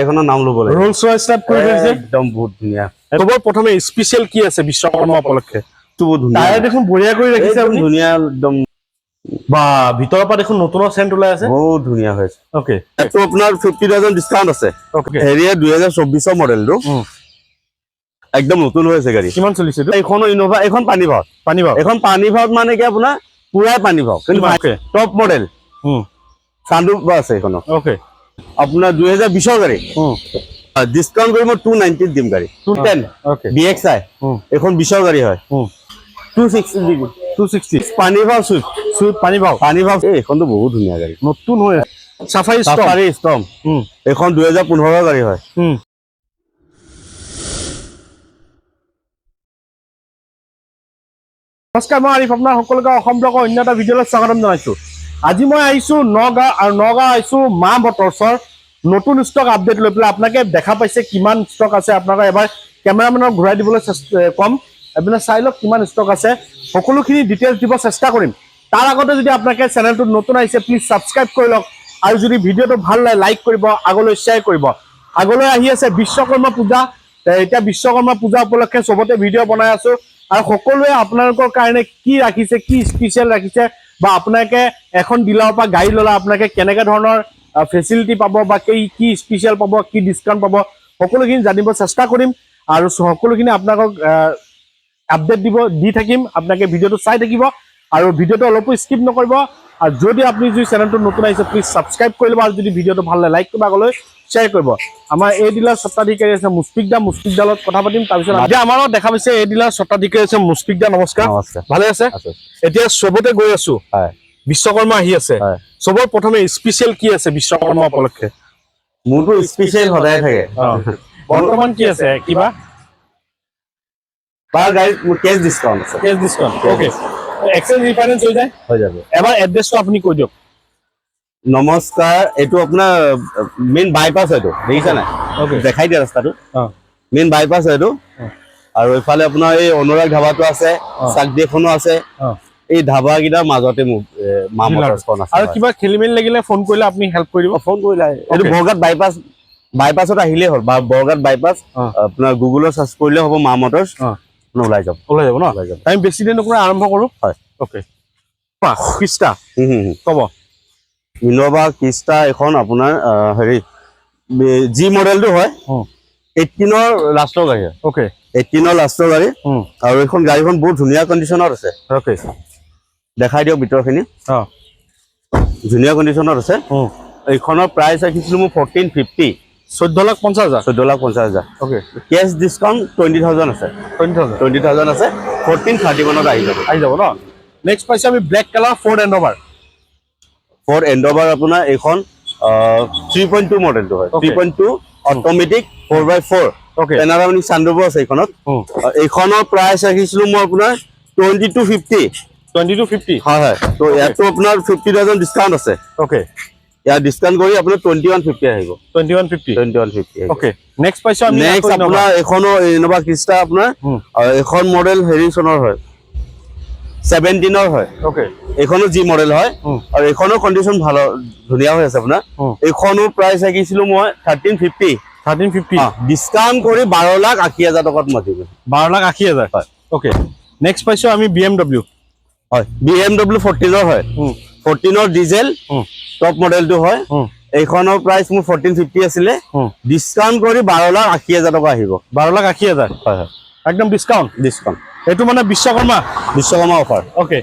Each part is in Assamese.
এখনো নাম ল'ব লাগে রোলস রয়েস স্টার্ট করে দিয়েছে একদম বহুত ধুনীয়া এবার প্রথমে স্পেশাল কি আছে বিশ্বকর্মা উপলক্ষে তো বহুত ধুনীয়া টায়ার দেখুন বঢ়িয়া করে রাখিছে একদম আপনি ধুনীয়া একদম বা ভিতৰৰ পৰা দেখুন নতুন সেন্ট ওলাই আছে বহুত ধুনীয়া হৈছে ওকে এটো আপোনাৰ 50000 ডিসকাউন্ট আছে ওকে হেৰিয়া 2024 মডেলটো একদম নতুন হৈছে গাড়ী কিমান চলিছে এটো এইখন ইনোভা এখন পানী ভাত এখন পানী ভাত মানে কি আপোনাৰ পুৰা পানী ভাত কিন্তু ওকে টপ মডেল সানৰুফ আছে এখন ওকে আপোনাৰ 2020 গাড়ী ডিসকাউন্ট কৰি মই 290 দিম গাড়ী 210 ওকে DXi এখন 20 গাড়ী হয় 260 দিম 260 পানী ভাত সুইট পানী ভাত এইখনটো বহুত ধুনীয়া গাড়ী নতুন হৈ সাফারি স্টম এখন 2015 গাড়ী হয় নমস্কাৰ মই আৰিফ আপোনাৰ সকলোকে অসম ব্লগৰ অন্য এটা ভিডিঅ'লৈ স্বাগতম জনাইছো আজি মই আহিছো নগাঁও আৰু নগাঁও আহিছো মা মটৰছৰ নতুন ষ্টক আপডেট লৈ পেলাই আপোনাকে দেখা পাইছে কিমান ষ্টক আছে আপোনাক এবাৰ কেমেৰামেনক ঘূৰাই দিবলৈ কম আপুনি চাই লওক কিমান ষ্টক আছে সকলোখিনি ডিটেইলছ দিব চেষ্টা কৰিম তাৰ আগতে যদি আপোনাকে চেনেলটো নতুন আহিছে প্লিজ সাবস্ক্ৰাইব কৰি লওক আৰু যদি ভিডিঅ'টো ভাল লাগে লাইক কৰিব আগলৈ শ্বেয়াৰ কৰিব আগলৈ আহি আছে বিশ্বকৰ্মা পূজা এতিয়া বিশ্বকৰ্মা পূজা উপলক্ষে সবতে ভিডিঅ' বনাই আছো আৰু সকলোৱে আপোনালোকৰ কাৰণে কি ৰাখিছে কি স্পেশাল ৰাখিছে বা আপোনাকে এখন ডিলাৰৰ পৰা গাড়ী ললা আপোনাকে কেনেকা ধৰণৰ ফেসিলিটি পাব বা কি স্পেশাল পাব কি ডিসকাউন্ট পাব সকলোখিনি জানিব চেষ্টা কৰিম আৰু সকলোখিনি আপোনাক আপডেট দি থাকিম আপোনাকে ভিডিঅ'টো চাই থাকিব আৰু ভিডিঅ'টো অলপো স্কিপ নকৰিব আৰু যদি আপুনি যদি চেনেলটো নতুন আহিছে প্লিজ সাবস্ক্ৰাইব কৰি লব আৰু যদি ভিডিঅ'টো ভাল লাগে লাইক কৰিব আগলৈ শ্বেয়াৰ কৰিব আমাৰ এই ডিলাৰ স্বত্বাধিকাৰী আছে মুস্পিকদালত কথা পাতিম তাৰপিছত এতিয়া আমাৰ দেখা পাইছে এই ডিলাৰ স্বত্বাধিকাৰী আছে মুস্পিকদা নমস্কাৰ ভালে আছে এতিয়া সবতে গৈ আছো বিশ্বকৰ্মা আহি আছে সবৰ প্ৰথমে স্পেশাল কি আছে বিশ্বকৰ্মা উপলক্ষে মোৰটো স্পেশাল সদায় থাকে বৰ্তমান কি আছে কিবা পাৰ গাড়ী কেছ ডিসকাউন্ট আছে cash discount okay exchange refinance হৈ যাব হৈ যাব এবাৰ এড্ৰেছটো আপুনি কৈ দিয়ক নমস্কাৰ এটো আপোনাৰ মেইন বাইপাস এটো দেখিছা না দেখাই দিয়া ৰাস্তাটো মেইন বাইপাস এটো আৰু ইফালে আপোনাৰ এই অনুৰাগ ধাবাটো আছে চাকদিখনো আছে এই ধাবা গিটাৰ মাজতে মা মটৰছখন আছে আৰু কিবা খেলিমেলি লাগিলে ফোন কৰিলে আপুনি হেল্প কৰি দিব ফোন কৰিলে এটো বৰগাট বাইপাছত আহিলে হ'ল বা বৰগাট বাইপাস আপোনাৰ গুগলত সাৰ্চ কৰিলে হ'ব মা মটৰছ ওলাই যাব ন আমি বেছি দিন নকৰা আৰম্ভ কৰো হয় ওকে কিস্তা কব ইনোভা কিস্তা এখন আপোনাৰ হেৰি জি মডেলটো হয় 18 লাষ্টৰ গাড়ী ওকে 18 লাষ্টৰ গাড়ী আৰু এখন গাড়ীখন বহুত ধুনীয়া কণ্ডিচনত আছে ওকে দেখাই দিও ভিতৰখিনি ধুনীয়া কণ্ডিচনত আছে এইখনৰ প্ৰাইস ৰাখিছিলো মই 1450 14,50,000 ওকে কেছ ডিসকাউন্ট 20,000 আছে 20,000 আছে 1431 আহি যাব ন নেক্সট পাইছে আমি ব্ল্যাক কালাৰ ফৰ্ড এন্ডোভাৰ আপোনাৰ এইখন 3.2 মডেলটো হয় 3.2 অটোমেটিক 4x4 ওকে পেনাৰামিক সানৰুফ আছে এইখনত এইখনৰ প্ৰাইস ৰাখিছিলো মই আপোনাৰ 2250 হয় তো ইয়াতো আপোনাৰ 50,000 ডিসকাউন্ট আছে ওকে ইয়াৰ ডিসকাউন্ট কৰি আপোনাৰ 2150 আহিব 2150 ওকে নেক্সট পাইছো আমি নেক্সট আপোনাৰ এখনো ইনোভা ক্ৰিস্টা আপোনাৰ এখন মডেল হেৰিছনৰ হয় 17 হয় ওকে এখনো জি মডেল হয় আৰু এখনো কন্ডিশন ভালো ধুনিয়া হৈ আছে আপোনাৰ এখনো প্ৰাইস ৰাখিছিলো মই 1350 ডিসকাউন্ট কৰি 12,80,000 টকাত মাতিব 12,80,000 হয় ওকে নেক্সট পাইছো আমি BMW হয় BMW 14 হয় 14 ডিজেল টপ মডেলটো হয় এইখনৰ প্ৰাইস মোৰ 1450 আছিল ডিসকাউন্ট কৰি 12,80,000 টকা আহিব 12,80,000 হয় একদম ডিসকাউন্ট এটো মানে বিশ্বকৰ্মা অফাৰ ওকে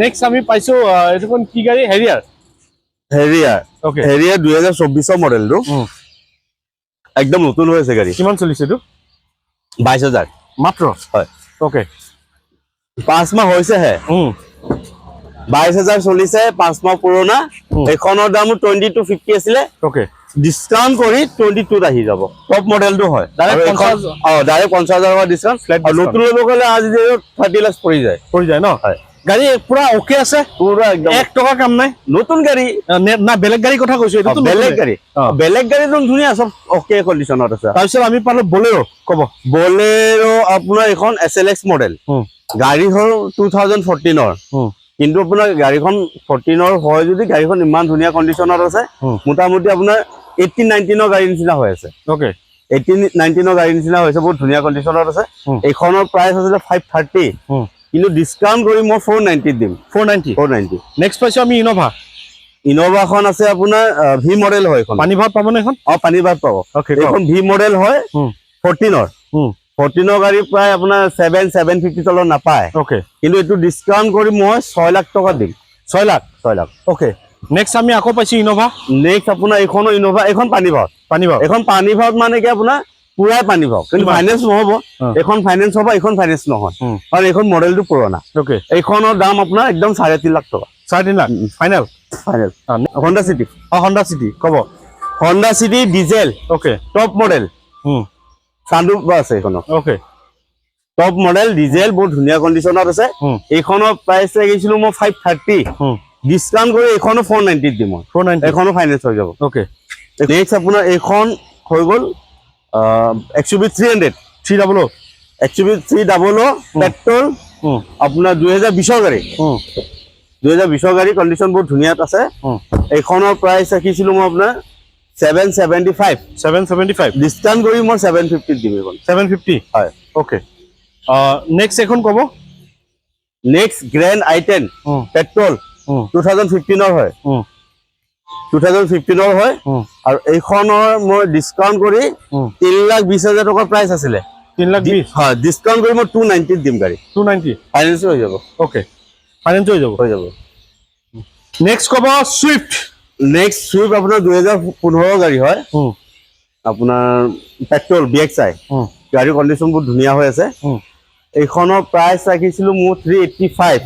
নেক্সট আমি পাইছো এটোখন কি গাড়ী হেৰিয়াৰ ওকে হেৰিয়াৰ 2024 মডেলটো একদম নতুন হৈছে গাড়ী কিমান চলিছে এটো 22,000 মাত্ৰ হয় ওকে 5 মাহ হৈছে হে 22,000 চলিছে 5 মাহ পুৰণা এখনৰ দাম 2250 আছিল ওকে ডিসকাউন্ট কৰি 22 আহি যাব টপ মডেলটো হয় ডাইৰেক্ট 50,000 টকা ডিসকাউন্ট ফ্ল্যাট নতুন ল'ব গ'লে আজি 30 লাখ পৰি যায় ন হয় গাড়ী পুৰা ওকে আছে পুৰা একদম 1 টকা কাম নাই নতুন গাড়ী না বেলেগ গাড়ী কথা কৈছো এটো তো বেলেগ গাড়ী তো ধুনীয়া সব ওকে কন্ডিশনত আছে তাৰপিছত আমি পালো বলেৰো কব বলেৰো আপোনাৰ এখন SLX মডেল গাড়ী হ'ল 2014 কিন্তু আপোনাৰ গাড়ীখন 14 হয় যদি গাড়ীখন ইমান ধুনীয়া কন্ডিশনত আছে মোটামুটি আপোনাৰ 18-19 গাড়ীৰ নিচিনা হৈ আছে। ওকে 18-19 গাড়ীৰ নিচিনা হৈছে, বহুত ধুনীয়া কণ্ডিশ্যনত আছে। এইখনৰ প্ৰাইচ আছিলে 530, কিন্তু ডিছকাউণ্ট কৰি মই 490 দিম। 490। নেক্সট পাইছো আমি ইনোভা। ইনোভাখন আছে আপোনাৰ ভি মডেল হয় এখন। পানী ভাত পাবনে এখন? পানী ভাত পাব। এইখন ভি মডেল হয় 14ৰ। 14ৰ গাড়ী প্ৰায় আপোনাৰ 750 তলত নাপায়। ওকে কিন্তু এইটো ডিছকাউণ্ট কৰি মই 6 লাখ টকা দিম। 6 লাখ। ওকে নেক্সট আমি আকৌ পাইছো ইনোভা। নেক্সট আপোনাৰ এইখনো ইনোভা, এখন পানী ভাত। এখন পানী ভাত মানে কি আপোনাৰ পুৰাই পানী ভাত, কিন্তু ফাইনেন্স নহ'ব। এখন ফাইনেন্স হ'ব, এখন ফাইনেন্স নহয়, কাৰণ এইখন মডেলটো পুৰণা। ওকে এইখনৰ দাম আপোনাৰ একদম 3.5 লাখ টকা। 3.5 lakh final. Honda City. Honda City ক'ব। Honda City diesel. Okay top model. Sunroof আছে এইখনৰ। ওকে টপ মডেল ডিজেল, বহুত ধুনীয়া কণ্ডিশ্যনত আছে। এইখনৰ প্ৰাইচ লাগিছিলো মই 530, ডিছকাউণ্ট কৰি এইখনো 490 দিম মই। 490 এইখনো ফাইনেন্স হৈ যাব। ওকে নেক্সট আপোনাৰ এইখন হৈ গ'ল XUV 300 XUV 300 পেট্ৰল, আপোনাৰ 2020ৰ গাড়ী। 2020ৰ গাড়ী, কণ্ডিশ্যন বহুত ধুনীয়াত আছে। এইখনৰ প্ৰাইচ ৰাখিছিলো মই আপোনাৰ 775, ডিছকাউণ্ট কৰি মই 750 দিম এইখন। 750 হয়। ওকে নেক্সট এখন ক'ব। নেক্সট গ্ৰেণ্ড I10 পেট্ৰল 2015ৰ হয়। 2015ৰ হয়, আৰু এইখনৰ মই ডিছকাউণ্ট কৰি 3,20,000 টকাৰ প্ৰাইচ আছিলে। 3,20,000 হয়, ডিছকাউণ্ট কৰি মই 290 দিম গাড়ী। 290 ফাইনেন্স হৈ যাব। ওকে ফাইনেন্স হৈ যাব। নেক্সট ক'ব চুইফ্ট। নেক্সট চুইফ্ট আপোনাৰ 2015ৰ গাড়ী হয়, আপোনাৰ পেট্ৰল BXI গাড়ীৰ কণ্ডিশ্যন বহুত ধুনীয়া হৈ আছে। এইখনৰ প্ৰাইচ ৰাখিছিলো মোৰ 385,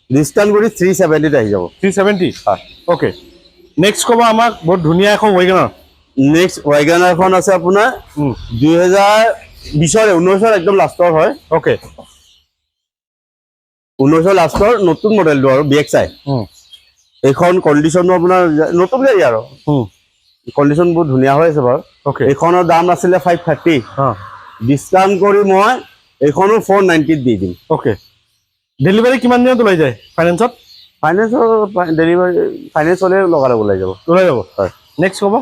ডিছকাউণ্ট কৰি 370 আহি যাব। 370 ওকে নেক্সট ক'ব আমাক বহুত ধুনীয়া এখন ৱেগনাৰ। নেক্সট ৱেগনাৰখন আছে আপোনাৰ 2019ৰ একদম লাষ্টৰ হয়। ওকে 19ৰ লাষ্টৰ নতুন মডেলটো আৰু BXI। এইখন কণ্ডিশ্যনো আপোনাৰ নতুন গাড়ী আৰু কণ্ডিশ্যন বহুত ধুনীয়া হৈ আছে বাৰু। ওকে এইখনৰ দাম আছিলে 530, ডিছকাউণ্ট কৰি মই এইখনো 490 দি দিম। ওকে ডেলিভাৰী কিমান দিনত ওলাই যায় ফাইনেন্সত? ফাইনেন্সৰ ডেলিভাৰী ফাইনেন্স হ'লে লগালগ ওলাই যাব। হয় নেক্সট ক'ব।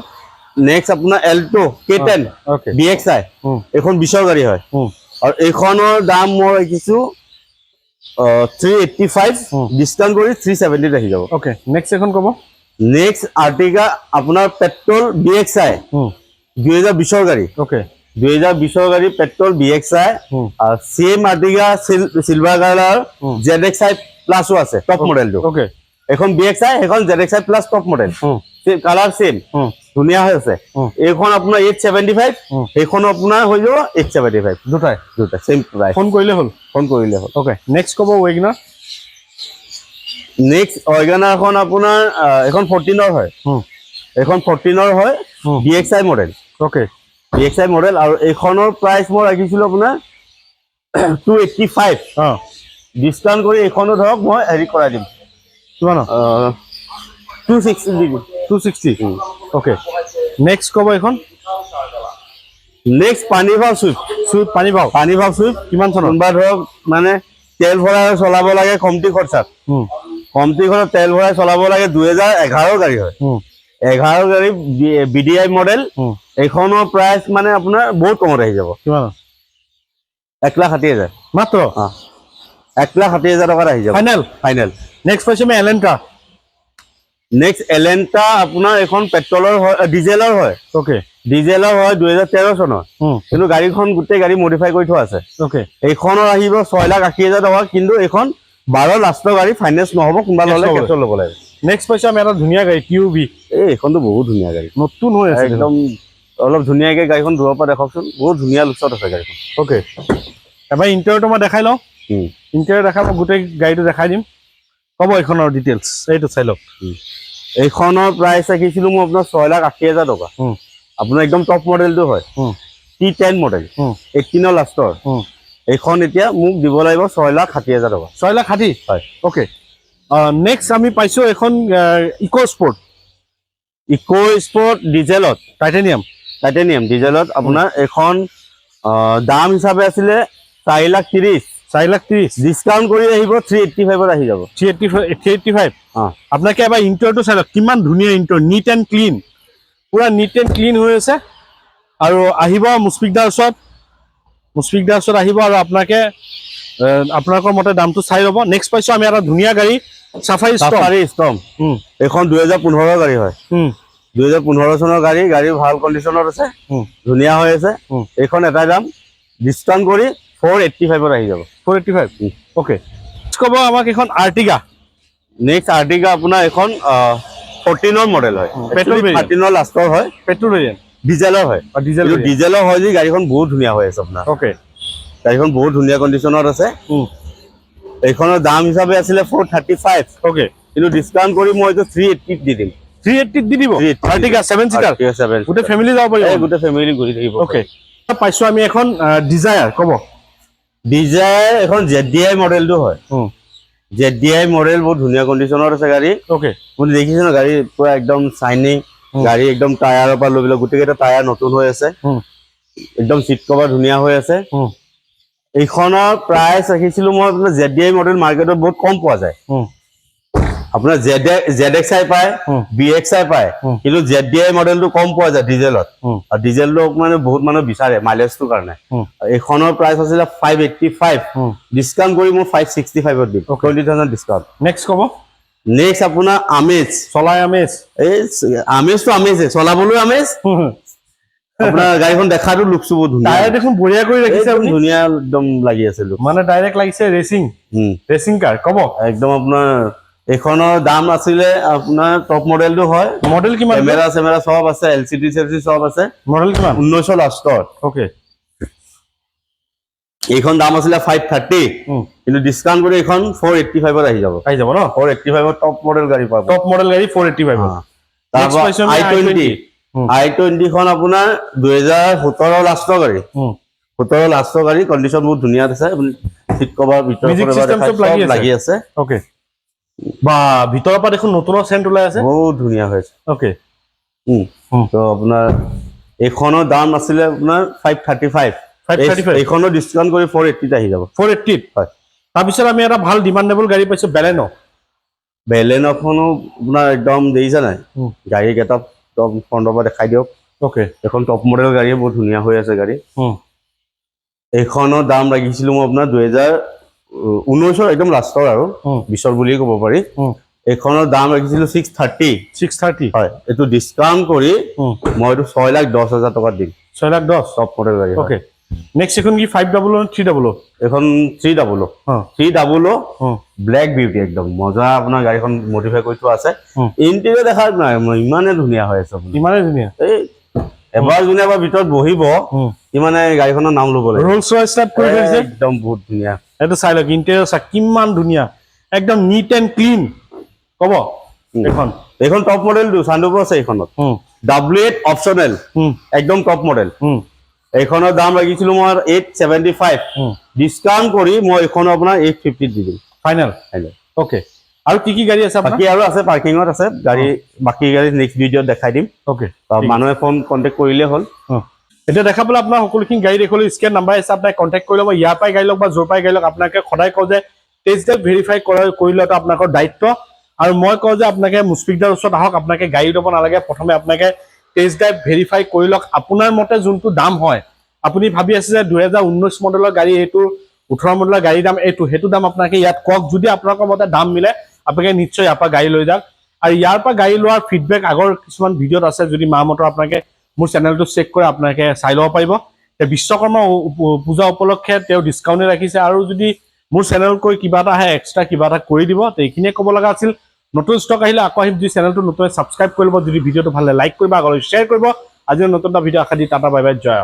নেক্সট আপোনাৰ এল্টো K10 ওকে BXI, এইখন 20ৰ গাড়ী হয়, আৰু এইখনৰ দাম মই ৰাখিছো 385, ডিছকাউণ্ট কৰি 370 আহি যাব। ওকে নেক্সট এখন ক'ব। নেক্সট আৰ্টিকা আপোনাৰ পেট্ৰল BXI 2020ৰ গাড়ী। ওকে 2020ৰ গাড়ী পেট্ৰল BXI, আৰু same Ertiga silver colour ZXI প্লাছো আছে, টপ মডেলটো। ওকে এখন BXI, এখন ZXI plus top model, colour same, ধুনীয়া হৈ আছে। এইখন আপোনাৰ 875, সেইখন আপোনাৰ হৈ যাব 875। দুটা চেম প্ৰাইচ। ফোন কৰিলে হ'ল। ওকে নেক্সট ক'ব ৱেগনাৰ। নেক্সট ৱেগনাৰখন আপোনাৰ এখন 14ৰ হয়। এইখন 14ৰ হয়, BXI model. Okay BXI model, আৰু এইখনৰ প্ৰাইচ মই ৰাখিছিলো আপোনাৰ 285, ডিছকাউণ্ট কৰি এইখনো ধৰক মই হেৰি কৰাই দিম। কিমান? 260 দি দিম। 260 ওকে নেক্সট ক'ব এইখন। নেক্সট পানী ভাও চুইফ্ট। পানী ভাও চুইফ্ট কিমান চনৰ? কোনোবা ধৰক মানে তেল ভৰাই চলাব লাগে কমটি খৰচাত, তেল ভৰাই চলাব লাগে, 2011ৰ গাড়ী হয়। 11ৰ গাড়ী BDI মডেল। এইখনৰ প্ৰাইচ মানে আপোনাৰ বহুত কমত আহি যাব। কিমান? 1,60,000 মাত্ৰ। 1,60,000 টকাত আহি যাব ফাইনেল। নেক্সট পাইছো আমি এলেণ্টা। নেক্সট এলেণ্টা আপোনাৰ এখন পেট্ৰলৰ হয়, ডিজেলৰ হয়। ওকে ডিজেলৰ হয়, 2013 চনৰ, কিন্তু গাড়ীখন গোটেই গাড়ী মডিফাই কৰি থোৱা আছে। ওকে এইখনৰ আহিব 6,80,000 টকা, কিন্তু এইখন 12 লাষ্টৰ গাড়ী, ফাইনেন্স নহ'ব, কোনোবা ল'লে কেছত ল'ব লাগে। নেক্সট পাইছো আমি এটা ধুনীয়া গাড়ী TUV। এইখনতো বহুত ধুনীয়া গাড়ী, নতুন হৈ আছে একদম। অলপ ধুনীয়াকৈ গাড়ীখন দূৰৰ পৰা দেখকচোন, বহুত ধুনীয়া লুকত আছে গাড়ীখন। ওকে এবাৰ ইণ্টাৰিয়ৰটো মই দেখাই লওঁ। ইণ্টাৰিয়ৰ দেখাই মই গোটেই গাড়ীটো দেখাই দিম। ক'ব এইখনৰ ডিটেইলছ, এইটো চাই লওক। এইখনৰ প্ৰাইচ ৰাখিছিলো মই আপোনাৰ 6,80,000 টকা। আপোনাৰ একদম টপ মডেলটো হয়, T10 মডেল, 18ৰ লাষ্টৰ। এইখন এতিয়া মোক দিব লাগিব 6,60,000 টকা। 6,60,000 হয়। ওকে নেক্সট আমি পাইছো এখন ইকো স্পৰ্ট ডিজেলত, টাইটেনিয়াম ডিজেলত। আপোনাৰ এইখন দাম হিচাপে আছিলে 4,30,000, ডিছকাউণ্ট কৰি আহিব 385 আহি যাব। 385 আপোনাকে এবাৰ ইণ্টাৰিয়ৰটো চাই লওক, কিমান ধুনীয়া ইণ্টাৰিয়ৰ, নিট এণ্ড ক্লিন। পুৰা নিট এণ্ড ক্লিন হৈ আছে আৰু আহিব মুস্ফিকদাৰ ওচৰত আহিব আৰু আপোনালোকৰ মতে দামটো চাই ল'ব। নেক্সট পাইছো আমি এটা ধুনীয়া গাড়ী চাফাৰী ষ্টৰ্ম। এইখন 2015 গাড়ী হয়, 2015 চনৰ গাড়ী ভাল কণ্ডিশ্যনত আছে, ধুনীয়া হৈ আছে। এইখন এটাই দাম, ডিছকাউণ্ট কৰি 485 আহি যাব। 485 অ'কে। ক'ব আমাক এখন আৰ্টিগা। নেক্সট আৰ্টিগা আপোনাৰ এখন 14ৰ মডেল হয়, পেট্ৰল 13ৰ লাষ্টৰ হয়, পেট্ৰল ভেৰিয়েণ্ট, ডিজেলৰ হয়। ডিজেলৰ হয় যে গাড়ীখন বহুত ধুনীয়া হৈ আছে আপোনাৰ। অ'কে, গাড়ীখন বহুত ধুনীয়া কণ্ডিশ্যনত আছে। এইখনৰ দাম হিচাপে আছিলে 435, অ'কে, কিন্তু ডিছকাউণ্ট কৰি মই এইটো 380 দি দিম। 380 দি দিব। আৰ্টিগা 7 চিটাৰ, গোটেই ফেমিলি যাব পাৰিব, গোটেই ফেমিলি ঘূৰি থাকিব। অ'কে, পাইছো আমি এখন ডিজায়াৰ। ক'ব ডিজায়াৰ এখন ZDI মডেলটো হয়। ZDI মডেল বহুত ধুনীয়া কণ্ডিশ্যনত আছে গাড়ী। অ'কে, আপুনি দেখিছে ন গাড়ী পুৰা একদম চাইনিং গাড়ী, একদম টায়াৰৰ পৰা লৈ পেলাই গোটেইকেইটা টায়াৰ নতুন হৈ আছে, একদম চিট কভাৰ ধুনীয়া হৈ আছে। এইখনৰ প্ৰাইচ ৰাখিছিলো মই আপোনাৰ ZDI মডেল মাৰ্কেটত বহুত কম পোৱা যায়। আপোনাৰ ZXI পায়, BXI পায়, কিন্তু ZDI মডেলটো কম পোৱা যায় ডিজেলত। আৰু ডিজেলটো মানে বহুত মানুহে বিচাৰে মাইলেজটোৰ কাৰণে। এইখনৰ প্ৰাইচ আছিলে 585, ডিছকাউণ্ট কৰি মই 565 দিম, 20,000 ডিছকাউণ্ট। নেক্সট ক'ব নেক্সট আপোনাৰ আমেজ। চলাই আমেজ। এই আমেজটো আমেজে, চলাবলৈ আমেজ। আপোনাৰ গাড়ীখন দেখাটো লুকটো বহুত ধুনীয়া, টায়াৰ দেখোন বঢ়িয়া কৰি ৰাখিছে, ধুনীয়া একদম লাগি আছে লুক, মানে ডাইৰেক্ট লাগিছে ৰেচিং কাৰ। ক'ব একদম আপোনাৰ এইখনৰ দাম আছিলে আপোনাৰ টপ মডেলটো হয়। মডেল কিমান? কেমেৰা সব আছে, LCD সব আছে। মডেল কিমান? 1900 লাষ্টত। অ'কে, এইখন দাম আছিলে 530, কিন্তু ডিছকাউণ্ট কৰি এইখন 485 আহি যাব ন। 485 টপ মডেল গাড়ী পাব, টপ মডেল গাড়ী 485। তাৰপৰা I20 খন আপোনাৰ 2017 লাষ্টৰ গাড়ী, 17 লাষ্টৰ গাড়ী, কণ্ডিশ্যন বহুত ধুনীয়া আছে। আপুনি চিট কভাৰ ভিতৰত লাগি আছে। অ'কে, বা ভিতৰৰ পৰা দেখোন নতুনৰ চেণ্ট ওলাই আছে, বহুত ধুনীয়া হৈছে। অ'কে, তো আপোনাৰ এইখনৰ দাম আছিলে আপোনাৰ 535, এইখনৰ ডিছকাউণ্ট কৰি 480 আহি যাব। 480 হয়। তাৰপিছত আমি এটা ভাল ডিমাণ্ডেবল গাড়ী পাইছো, বেলেন'খনো আপোনাৰ একদম দেখিছে নাই, গাড়ী কেইটা একদম ফ্ৰণ্টৰ পৰা দেখাই দিয়ক। অ'কে, এখন টপ মডেল গাড়ী, বহুত ধুনীয়া হৈ আছে গাড়ী। এইখনৰ দাম ৰাখিছিলো মই আপোনাৰ 2019 একদম লাষ্টৰ আৰু 20 বুলিয়ে ক'ব পাৰি। এইখনৰ দাম ৰাখিছিলো 630 হয়। এইটো ডিছকাউণ্ট কৰি মই এইটো 6,10,000 টকাত দিম। 6,10,000 টপ মডেল গাড়ী। অ'কে, নেক্সট এখন কি 500 নে 300? এখন 300 ব্লেক বিউটি, একদম মজা। আপোনাৰ গাড়ীখন মডিফাই কৰি থোৱা আছে, ইণ্টেৰিয়ৰ দেখাত নাই ইমানে ধুনীয়া হৈ আছে, ইমানে ধুনীয়া। এই এবাৰ যোনে এবাৰ ভিতৰত বহিব ইমানে গাড়ীখনৰ নাম ল'ব লাগে। ৰোলছ ৰয়েছ টাইপ কৰি থৈছে, একদম বহুত ধুনীয়া। এইটো চাই লওক, ইণ্টেৰিয়ৰ চাওক কিমান ধুনীয়া, একদম নিট এণ্ড ক্লিন। ক'ব এইখন টপ মডেলটো চানৰুফ আছে এইখনত, W8 অপচনেল, একদম টপ মডেল। এইখনৰ দাম ৰাখিছিলো মই 875, ডিছকাউণ্ট কৰি মই এইখনো আপোনাৰ 850 দি দিম ফাইনেল। অ'কে, আৰু কি গাড়ী আছে? বাকী আৰু আছে, পাৰ্কিঙত আছে গাড়ী, বাকী গাড়ী নেক্সট ভিডিঅ'ত দেখাই দিম। অ'কে, মানুহে ফোন কণ্টেক্ট কৰিলে হ'ল। এতিয়া দেখা পালে আপোনাৰ সকলোখিনি গাড়ী দেখিলে স্কেন নাম্বাৰ আছে, আপোনাক কণ্টেক্ট কৰি ল'ব। ইয়াৰ পৰাই গাড়ী লওক বা য'ৰ পৰাই গাড়ী লওক, আপোনাকে সদায় কওঁ যে টেষ্ট ড্ৰাইভ ভেৰিফাই কৰি লোৱাটো আপোনালোকৰ দায়িত্ব। আৰু মই কওঁ যে আপোনাকে মুস্ফিকদাৰ ওচৰত আহক, আপোনাকে গাড়ী ল'ব নালাগে, প্ৰথমে আপোনাকে টেষ্ট ড্ৰাইভ ভেৰিফাই কৰি লওক। আপোনাৰ মতে যোনটো দাম হয়, আপুনি ভাবি আছে যে 2019 মডেলৰ গাড়ী এইটো, 18 মডেলৰ গাড়ীৰ দাম এইটো, সেইটো দাম আপোনাকে ইয়াত কওক। যদি আপোনালোকৰ মতে দাম মিলে, আপোনালোকে নিশ্চয় ইয়াৰ পৰা গাড়ী লৈ যাওক। আৰু ইয়াৰ পৰা গাড়ী লোৱাৰ ফিডবেক আগৰ কিছুমান ভিডিঅ'ত আছে, যদি মা মটৰ আপোনালোকে মোৰ চেনেলটো চেক কৰে আপোনালোকে চাই ল'ব পাৰিব। বিশ্বকৰ্মা পূজা উপলক্ষে তেওঁ ডিছকাউণ্টে ৰাখিছে, আৰু যদি মোৰ চেনেলকৈ কিবা এটা আহে, এক্সট্ৰা কিবা এটা কৰি দিব। তো এইখিনিয়ে ক'ব লগা আছিল। নতুন ষ্টক আহিলে আকৌ আহিম। যদি চেনেলটো নতুন ছাবস্ক্ৰাইব কৰিব, যদি ভিডিঅ'টো ভাল লাগে লাইক কৰিব, আগলৈ শ্বেয়াৰ কৰিব। আজিও নতুন এটা ভিডিঅ' আশা দি টাটা বাই বাই, জয়।